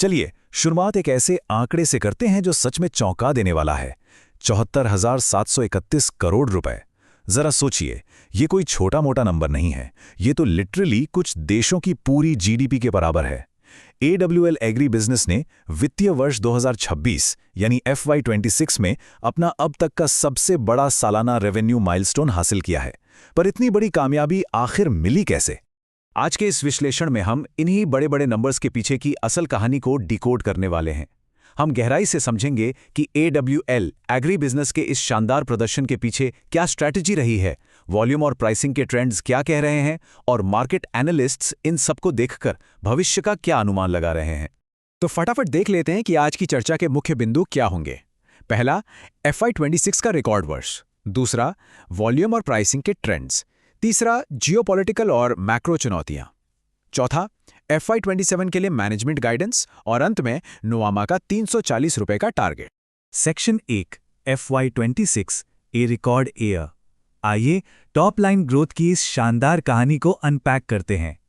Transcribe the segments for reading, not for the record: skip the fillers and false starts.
चलिए शुरुआत एक ऐसे आंकड़े से करते हैं जो सच में चौंका देने वाला है। 74,731 करोड़ रुपए। जरा सोचिए, ये कोई छोटा मोटा नंबर नहीं है, ये तो लिटरली कुछ देशों की पूरी जीडीपी के बराबर है। AWL एग्री बिजनेस ने वित्तीय वर्ष 2026 यानी FY26 में अपना अब तक का सबसे बड़ा सालाना रेवेन्यू माइलस्टोन हासिल किया है। पर इतनी बड़ी कामयाबी आखिर मिली कैसे? आज के इस विश्लेषण में हम इन्हीं बड़े बड़े नंबर्स के पीछे की असल कहानी को डिकोड करने वाले हैं। हम गहराई से समझेंगे कि AWL एग्री बिजनेस के इस शानदार प्रदर्शन के पीछे क्या स्ट्रैटेजी रही है, वॉल्यूम और प्राइसिंग के ट्रेंड्स क्या कह रहे हैं और मार्केट एनालिस्ट्स इन सबको देखकर भविष्य का क्या अनुमान लगा रहे हैं। तो फटाफट देख लेते हैं कि आज की चर्चा के मुख्य बिंदु क्या होंगे। पहला, FY26 का रिकॉर्ड वर्ष। दूसरा, वॉल्यूम और प्राइसिंग के ट्रेंड्स। तीसरा, जियोपॉलिटिकल और मैक्रो चुनौतियां। चौथा, FY27 के लिए मैनेजमेंट गाइडेंस। और अंत में नुवामा का 340 रुपए का टारगेट। सेक्शन 1, FY26 ए रिकॉर्ड ईयर। आइए टॉप लाइन ग्रोथ की इस शानदार कहानी को अनपैक करते हैं।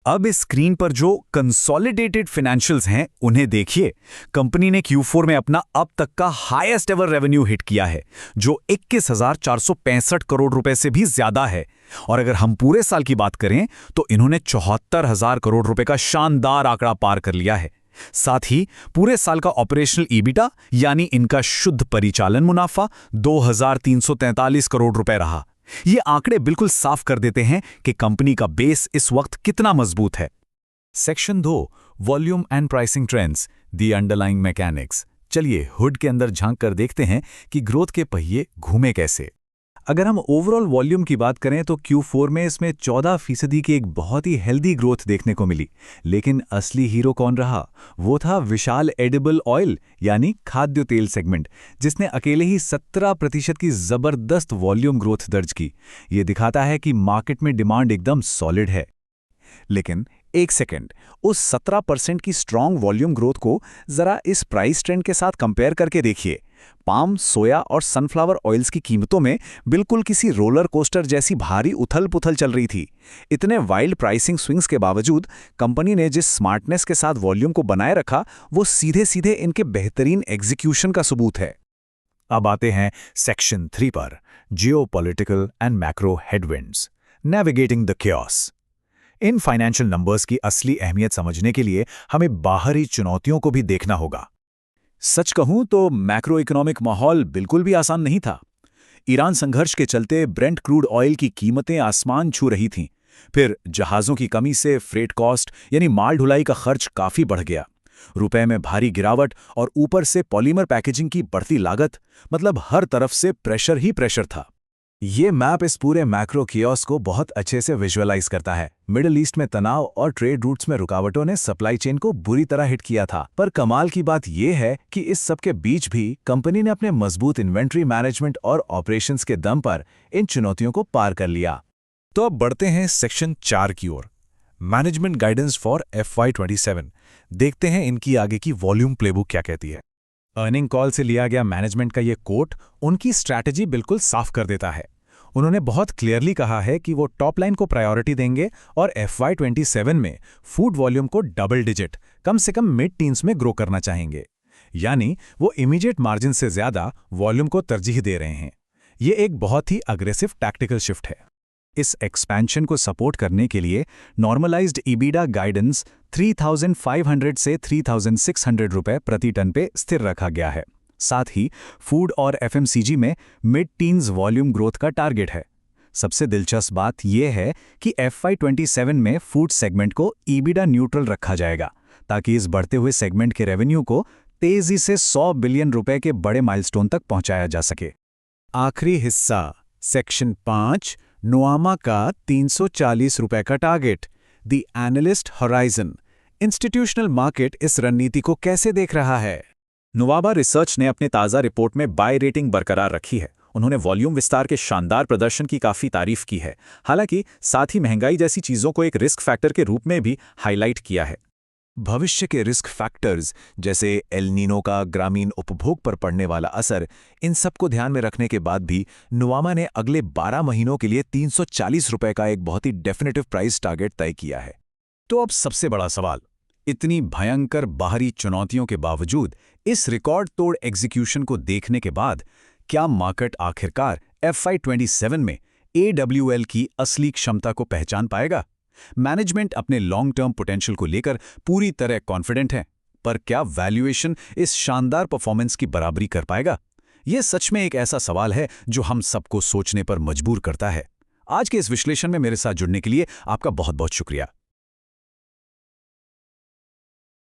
अब इस स्क्रीन पर जो कंसोलिडेटेड फाइनेंशियल्स हैं उन्हें देखिए। कंपनी ने Q4 में अपना अब तक का हाईएस्ट एवर रेवेन्यू हिट किया है, जो 21,465 करोड़ रुपए से भी ज्यादा है। और अगर हम पूरे साल की बात करें तो इन्होंने 74,000 करोड़ रुपए का शानदार आंकड़ा पार कर लिया है। साथ ही पूरे साल का ऑपरेशनल ईबिटा यानी इनका शुद्ध परिचालन मुनाफा 2,343 करोड़ रुपए रहा। ये आंकड़े बिल्कुल साफ कर देते हैं कि कंपनी का बेस इस वक्त कितना मजबूत है। Section 2, volume and pricing trends, the underlying mechanics. चलिए हुड के अंदर झांक कर देखते हैं कि ग्रोथ के पहिए घूमे कैसे। अगर हम ओवरऑल वॉल्यूम की बात करें तो Q4 में इसमें 14% की एक बहुत ही हेल्दी ग्रोथ देखने को मिली। लेकिन असली हीरो कौन रहा? वो था विशाल एडिबल ऑयल यानी खाद्य तेल सेगमेंट, जिसने अकेले ही 17% की जबरदस्त वॉल्यूम ग्रोथ दर्ज की। ये दिखाता है कि मार्केट में डिमांड एकदम सॉलिड है। लेकिन एक सेकेंड, उस 17% की स्ट्रॉन्ग वॉल्यूम ग्रोथ को जरा इस प्राइस ट्रेंड के साथ कंपेयर करके देखिए। पाम, सोया और सनफ्लावर ऑयल्स की कीमतों में बिल्कुल किसी रोलर कोस्टर जैसी भारी उथल-पुथल चल रही थी। इतने वाइल्ड प्राइसिंग स्विंग्स के बावजूद कंपनी ने जिस स्मार्टनेस के साथ वॉल्यूम को बनाए रखा, वो सीधे-सीधे इनके बेहतरीन एग्जीक्यूशन का सबूत है। अब आते हैं सेक्शन 3 पर, geopolitical and macro headwinds, navigating the chaos। In financial numbers की असली अहमियत समझने के लिए हमें बाहरी चुनौतियों को भी देखना होगा। सच कहूं तो मैक्रो इकोनॉमिक माहौल बिल्कुल भी आसान नहीं था। ईरान संघर्ष के चलते ब्रेंट क्रूड ऑयल की कीमतें आसमान छू रही थीं। फिर जहाज़ों की कमी से फ्रेट कॉस्ट यानी माल ढुलाई का खर्च काफ़ी बढ़ गया। रुपए में भारी गिरावट और ऊपर से पॉलीमर पैकेजिंग की बढ़ती लागत, मतलब हर तरफ से प्रेशर ही प्रेशर था। ये मैप इस पूरे मैक्रो कियोस को बहुत अच्छे से विजुअलाइज करता है। मिडिल ईस्ट में तनाव और ट्रेड रूट्स में रुकावटों ने सप्लाई चेन को बुरी तरह हिट किया था। पर कमाल की बात यह है कि इस सब के बीच भी कंपनी ने अपने मजबूत इन्वेंट्री मैनेजमेंट और ऑपरेशंस के दम पर इन चुनौतियों को पार कर लिया। तो अब बढ़ते हैं सेक्शन 4 की ओर, मैनेजमेंट गाइडेंस फॉर FY27। देखते हैं इनकी आगे की वॉल्यूम प्लेबुक क्या कहती है। अर्निंग कॉल से लिया गया मैनेजमेंट का ये कोट उनकी स्ट्रैटेजी बिल्कुल साफ कर देता है। उन्होंने बहुत क्लियरली कहा है कि वो टॉप लाइन को प्रायोरिटी देंगे और FY27 में फूड वॉल्यूम को डबल डिजिट, कम से कम मिड टीन्स में ग्रो करना चाहेंगे। यानी वो इमीडिएट मार्जिन से ज्यादा वॉल्यूम को तरजीह दे रहे हैं। ये एक बहुत ही अग्रेसिव टैक्टिकल शिफ्ट है। इस एक्सपेंशन को सपोर्ट करने के लिए नॉर्मलाइज्ड ईबिटा गाइडेंस 3,500 से 3,600 रुपए प्रति टन पे स्थिर रखा गया है। साथ ही फूड और FMCG में मिड टीन्स वॉल्यूम ग्रोथ का टारगेट है। सबसे दिलचस्प बात यह है कि FY27 में फूड सेगमेंट को ईबिटा न्यूट्रल रखा जाएगा, ताकि इस बढ़ते हुए सेगमेंट के रेवेन्यू को तेजी से 100 बिलियन रुपए के बड़े माइलस्टोन तक पहुंचाया जा सके। आखिरी हिस्सा, सेक्शन 5, नुआमा का 340 रुपए का target, the analyst horizon. Institutional market इस रणनीति को कैसे देख रहा है? नुवामा रिसर्च ने अपने ताज़ा रिपोर्ट में बाय रेटिंग बरकरार रखी है। उन्होंने वॉल्यूम विस्तार के शानदार प्रदर्शन की काफ़ी तारीफ की है, हालांकि साथ ही महंगाई जैसी चीज़ों को एक रिस्क फैक्टर के रूप में भी हाईलाइट किया है। भविष्य के रिस्क फैक्टर्स जैसे एल नीनो का ग्रामीण उपभोग पर पड़ने वाला असर, इन सब को ध्यान में रखने के बाद भी नुवामा ने अगले 12 महीनों के लिए 340 रुपए का एक बहुत ही डेफिनेटिव प्राइस टारगेट तय किया है। तो अब सबसे बड़ा सवाल, इतनी भयंकर बाहरी चुनौतियों के बावजूद इस रिकॉर्ड तोड़ एग्जीक्यूशन को देखने के बाद क्या मार्केट आखिरकार FY27 में AWL की असली क्षमता को पहचान पाएगा? मैनेजमेंट अपने लॉन्ग टर्म पोटेंशियल को लेकर पूरी तरह कॉन्फिडेंट है, पर क्या वैल्यूएशन इस शानदार परफॉर्मेंस की बराबरी कर पाएगा? यह सच में एक ऐसा सवाल है जो हम सबको सोचने पर मजबूर करता है। आज के इस विश्लेषण में मेरे साथ जुड़ने के लिए आपका बहुत बहुत शुक्रिया।